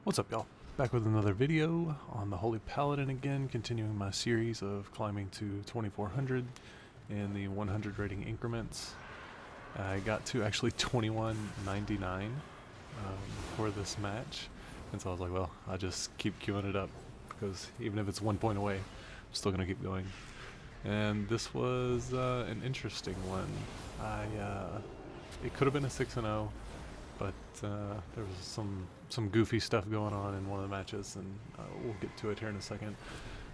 What's up, y'all? Back with another video on the Holy Paladin again, continuing my series of climbing to 2400 in the 100 rating increments. I got to actually 2199 for this match, and so I was like, well, I'll just keep queuing it up, because even if it's 1 point away, I'm still going to keep going. And this was an interesting one. It could have been a 6-0, but there was some goofy stuff going on in one of the matches, and we'll get to it here in a second.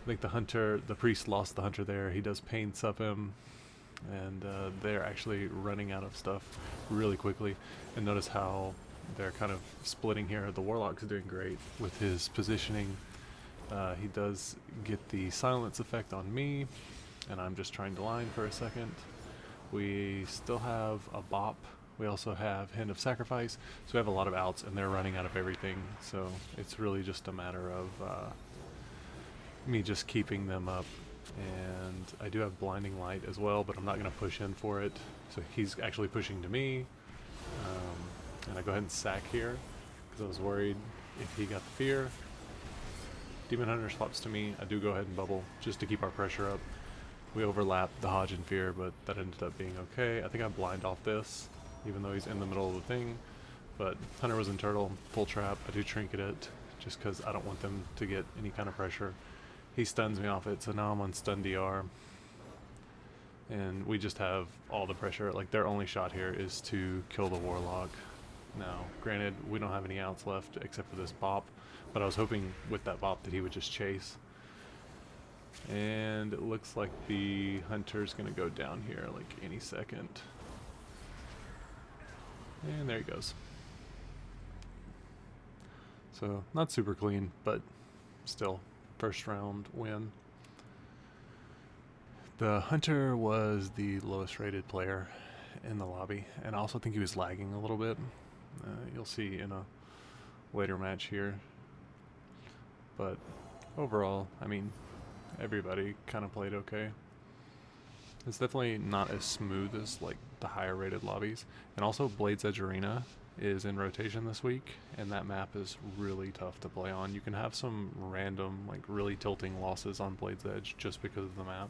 I think the priest lost the hunter there. He does pain sup him, and they're actually running out of stuff really quickly. And notice how they're kind of splitting here. The warlock's doing great with his positioning. He does get the silence effect on me, and I'm just trying to line for a second. We still have a bop. We also have Hand of Sacrifice, so we have a lot of outs, and they're running out of everything, so it's really just a matter of me just keeping them up. And I do have Blinding Light as well, but I'm not going to push in for it, so he's actually pushing to me, and I go ahead and sack here, because I was worried if he got the fear. Demon Hunter swaps to me. I do go ahead and bubble, just to keep our pressure up. We overlap the Hodge and fear, but that ended up being okay. I think I blind off this, even though he's in the middle of the thing, but Hunter was in turtle, full trap. I do trinket it, just because I don't want them to get any kind of pressure. He stuns me off it, so now I'm on stun DR, and we just have all the pressure. Like, their only shot here is to kill the warlock. Now, granted, we don't have any outs left except for this bop, but I was hoping with that bop that he would just chase. And it looks like the hunter's gonna go down here like any second. And there he goes. So, not super clean, but still, first round win. The hunter was the lowest rated player in the lobby, and I also think he was lagging a little bit. You'll see in a later match here. But overall, I mean, everybody kind of played okay. It's definitely not as smooth as like the higher rated lobbies. And also Blade's Edge Arena is in rotation this week, and that map is really tough to play on. You can have some random, like really tilting losses on Blade's Edge just because of the map.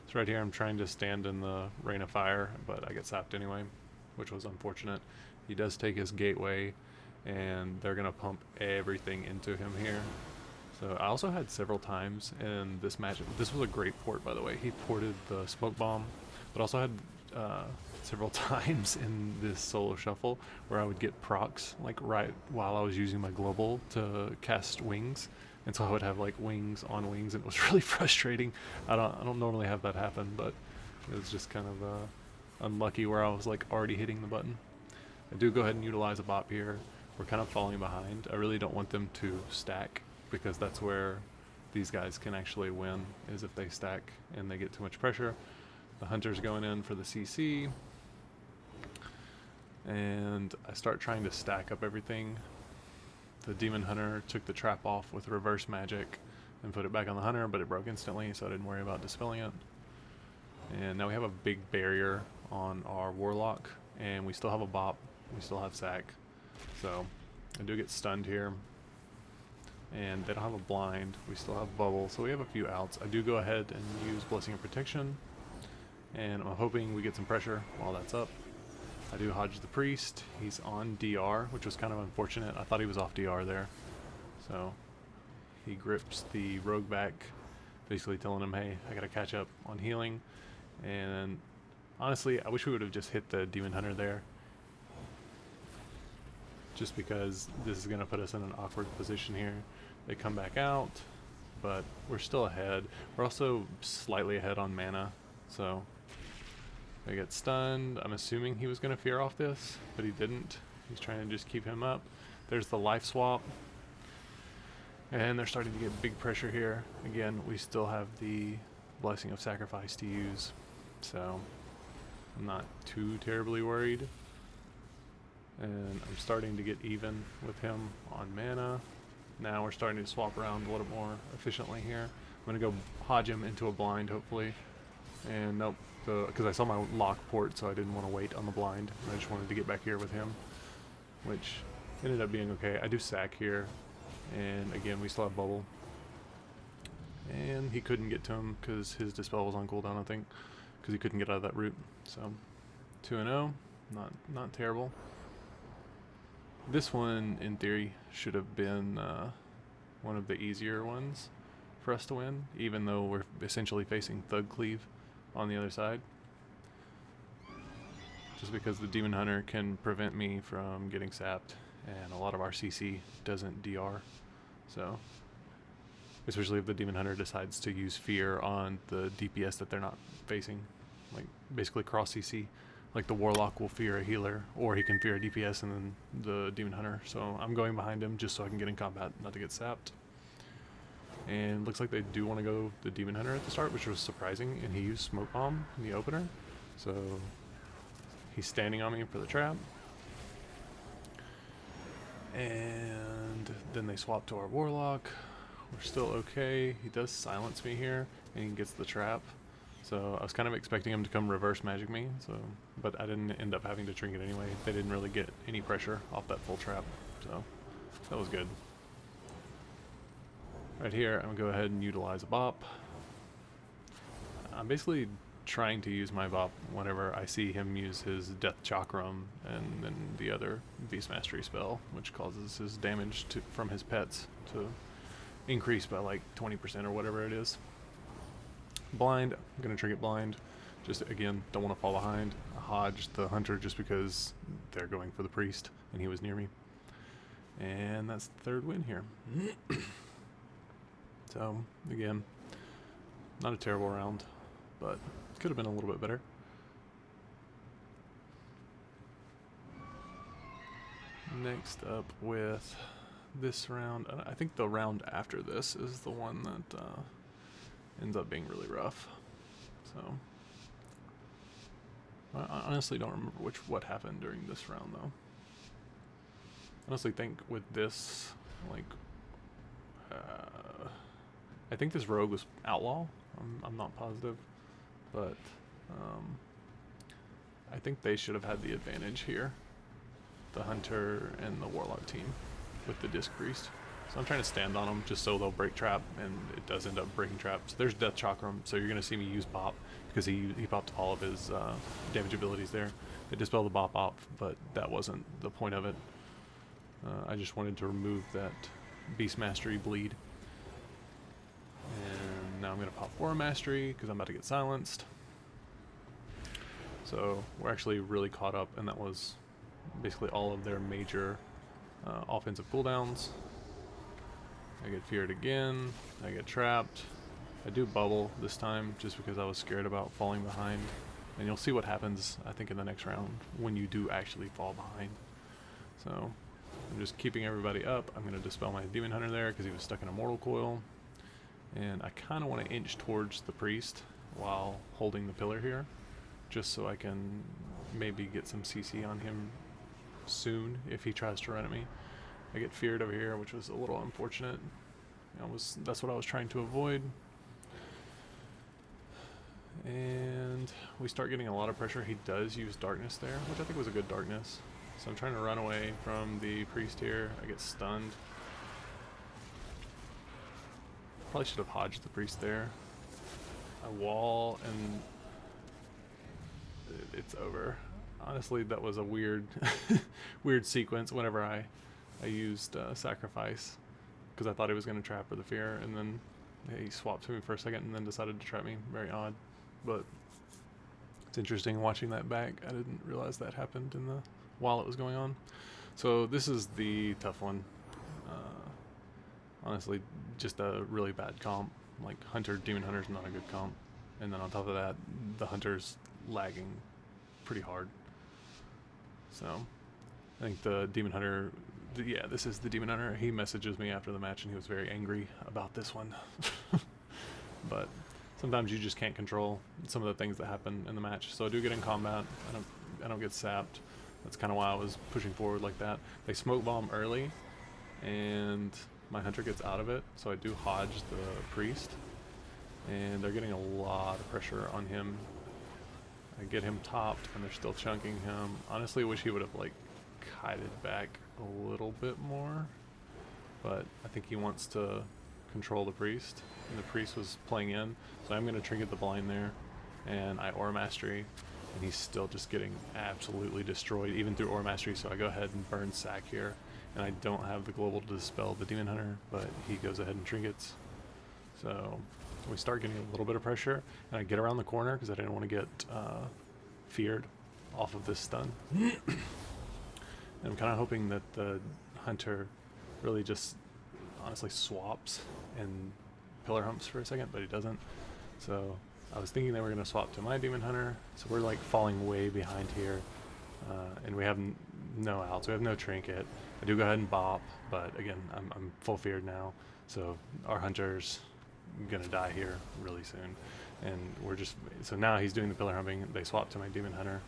So right here I'm trying to stand in the Rain of Fire, but I get sapped anyway, which was unfortunate. He does take his gateway, and they're gonna pump everything into him here. So I also had several times in this match. This was a great port, by the way. He ported the smoke bomb, but also had several times in this solo shuffle where I would get procs like right while I was using my global to cast wings, and so I would have like wings on wings, and it was really frustrating. I don't normally have that happen, but it was just kind of unlucky where I was like already hitting the button. I do go ahead and utilize a bop here. We're kind of falling behind. I really don't want them to stack, because that's where these guys can actually win, is if they stack and they get too much pressure. The hunter's going in for the CC, and I start trying to stack up everything. The demon hunter took the trap off with reverse magic and put it back on the hunter, but it broke instantly, so I didn't worry about dispelling it. And now we have a big barrier on our warlock, and we still have a bop, we still have sack, so I do get stunned here. And they don't have a blind, we still have bubble, so we have a few outs. I do go ahead and use Blessing of Protection, and I'm hoping we get some pressure while that's up. I do Hodge the priest. He's on DR, which was kind of unfortunate. I thought he was off DR there. So he grips the rogue back, basically telling him, hey, I gotta catch up on healing. And honestly, I wish we would have just hit the demon hunter there, just because this is going to put us in an awkward position here. They come back out, but we're still ahead. We're also slightly ahead on mana, so they get stunned. I'm assuming he was going to fear off this, but he didn't. He's trying to just keep him up. There's the life swap, and they're starting to get big pressure here. Again, we still have the Blessing of Sacrifice to use, so I'm not too terribly worried. And I'm starting to get even with him on mana. Now we're starting to swap around a little more efficiently here. I'm going to go Hodge him into a blind, hopefully. And nope, because I saw my lock port, so I didn't want to wait on the blind. I just wanted to get back here with him, which ended up being okay. I do sack here, And again, we still have bubble. And he couldn't get to him because his dispel was on cooldown, I think, because he couldn't get out of that route. So 2-0, not terrible. This one, in theory, should have been one of the easier ones for us to win, even though we're essentially facing Thug Cleave on the other side. Just because the Demon Hunter can prevent me from getting sapped, and a lot of our CC doesn't DR. So, especially if the Demon Hunter decides to use Fear on the DPS that they're not facing, like basically cross CC. Like the Warlock will fear a healer, or he can fear a DPS and then the Demon Hunter. So I'm going behind him just so I can get in combat, not to get sapped. And looks like they do want to go the Demon Hunter at the start, which was surprising, and he used Smoke Bomb in the opener. So he's standing on me for the trap. And then they swap to our Warlock. We're still okay. He does silence me here, and he gets the trap. So I was kind of expecting him to come reverse magic me, but I didn't end up having to trinket anyway. They didn't really get any pressure off that full trap, so that was good. Right here, I'm gonna go ahead and utilize a bop. I'm basically trying to use my bop whenever I see him use his Death Chakram and then the other Beast Mastery spell, which causes his damage from his pets to increase by like 20% or whatever it is. Blind, I'm going to trinket blind. Just again, don't want to fall behind. I hodged the hunter just because they're going for the priest and he was near me. And that's the third win here. So again, not a terrible round, but could have been a little bit better. Next up with this round, I think the round after this is the one that ends up being really rough. So I honestly don't remember what happened during this round though. I honestly think with this, like, I think this rogue was outlaw. I'm not positive, but I think they should have had the advantage here, the hunter and the warlock team, with the disc priest. So I'm trying to stand on them just so they'll break trap, and it does end up breaking trap. So there's Death Chakram, so you're going to see me use Bop, because he popped all of his damage abilities there. It dispelled the Bop off, but that wasn't the point of it. I just wanted to remove that Beast Mastery bleed. And now I'm going to pop Aura Mastery, because I'm about to get silenced. So we're actually really caught up, and that was basically all of their major offensive cooldowns. I get feared again, I get trapped. I do bubble this time just because I was scared about falling behind. And you'll see what happens, I think, in the next round when you do actually fall behind. So I'm just keeping everybody up. I'm going to dispel my Demon Hunter there because he was stuck in a Mortal Coil. And I kind of want to inch towards the Priest while holding the pillar here, just so I can maybe get some CC on him soon if he tries to run at me. I get feared over here, which was a little unfortunate. That's what I was trying to avoid. And we start getting a lot of pressure. He does use darkness there, which I think was a good darkness. So I'm trying to run away from the priest here. I get stunned. Probably should have hodged the priest there. I wall and it's over. Honestly, that was a weird weird sequence whenever I used sacrifice, because I thought he was going to trap for the fear, and then he swapped to me for a second and then decided to trap me. Very odd, but it's interesting watching that back. I didn't realize that happened while it was going on. So this is the tough one. Honestly, just a really bad comp. Like Demon Hunter's not a good comp, and then on top of that, the Hunter's lagging pretty hard. So I think the Demon Hunter, yeah, this is the Demon Hunter. He messages me after the match and he was very angry about this one. But sometimes you just can't control some of the things that happen in the match. So I do get in combat. I don't get sapped. That's kind of why I was pushing forward like that. They smoke bomb early and my hunter gets out of it, so I do hodge the priest, and they're getting a lot of pressure on him. I get him topped and they're still chunking him. Honestly, I wish he would have like kited back a little bit more. but I think he wants to control the priest, and the priest was playing in, so I'm going to trinket the blind there, and I aura mastery, and he's still just getting absolutely destroyed even through aura mastery, so I go ahead and burn sack here, and I don't have the global to dispel the demon hunter, but he goes ahead and trinkets. So we start getting a little bit of pressure, and I get around the corner because I didn't want to get feared off of this stun. And I'm kind of hoping that the hunter really just honestly swaps and pillar humps for a second, but he doesn't. So I was thinking they were going to swap to my demon hunter, so we're like falling way behind here, and we have no outs, we have no trinket. I do go ahead and bop, but again, I'm full feared now, so our hunter's gonna die here really soon, and we're just, so now he's doing the pillar humping, they swap to my demon hunter,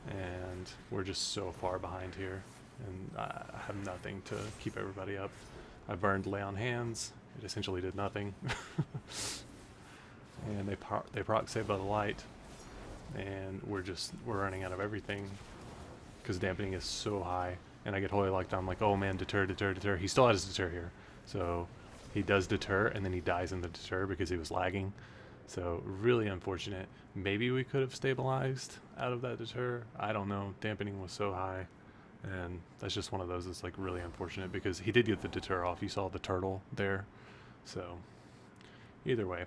and we're just so far behind here, and I have nothing to keep everybody up. I burned lay on hands, it essentially did nothing. And they proc save by the light, and we're running out of everything because dampening is so high, and I get holy locked on. I'm like, oh man, deter. He still has deter here, so he does deter, and then he dies in the deter because he was lagging. So really unfortunate. Maybe we could have stabilized out of that deter, I don't know. Dampening was so high, and that's just one of those that's like really unfortunate because he did get the deter off. You saw the turtle there, so either way,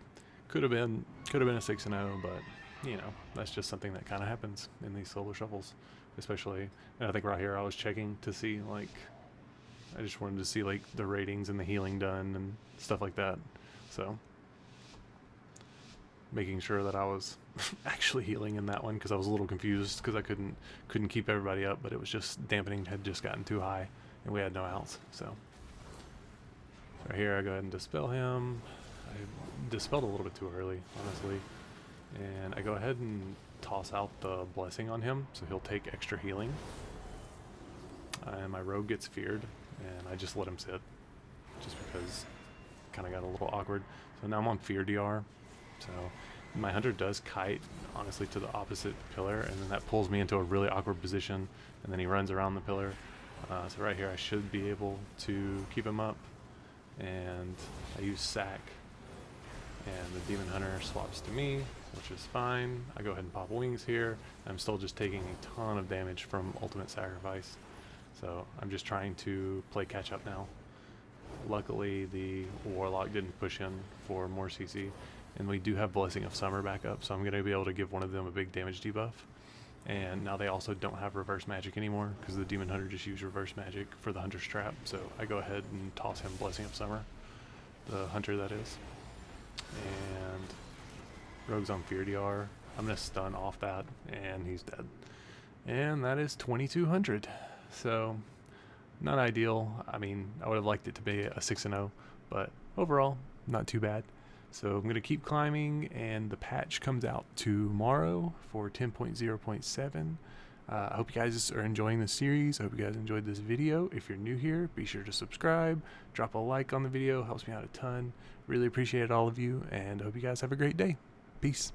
could have been a 6-0, but you know, that's just something that kind of happens in these solo shuffles, especially. And I think right here I was checking to see, like, I just wanted to see like the ratings and the healing done and stuff like that, so making sure that I was actually healing in that one because I was a little confused because I couldn't keep everybody up, but it was just dampening had just gotten too high and we had no outs. So right here I go ahead and dispel him. I dispelled a little bit too early, honestly, and I go ahead and toss out the blessing on him so he'll take extra healing, and my rogue gets feared, and I just let him sit just because kind of got a little awkward. So now I'm on fear DR, so my hunter does kite honestly to the opposite pillar, and then that pulls me into a really awkward position, and then he runs around the pillar. So right here I should be able to keep him up, and I use sack, and the demon hunter swaps to me, which is fine. I go ahead and pop wings here. I'm still just taking a ton of damage from ultimate sacrifice, so I'm just trying to play catch up now. Luckily the warlock didn't push in for more CC, and we do have blessing of summer back up, so I'm going to be able to give one of them a big damage debuff. And now they also don't have reverse magic anymore because the demon hunter just used reverse magic for the hunter's trap, so I go ahead and toss him blessing of summer, the hunter that is. And rogue's on fear DR. I'm gonna stun off that, and he's dead. And that is 2200. So not ideal. I mean, I would have liked it to be a 6-0, but overall not too bad. So I'm gonna keep climbing, and the patch comes out tomorrow for 10.0.7. I hope you guys are enjoying the series. I hope you guys enjoyed this video. If you're new here, be sure to subscribe, drop a like on the video, helps me out a ton. Really appreciate all of you, and I hope you guys have a great day. Peace.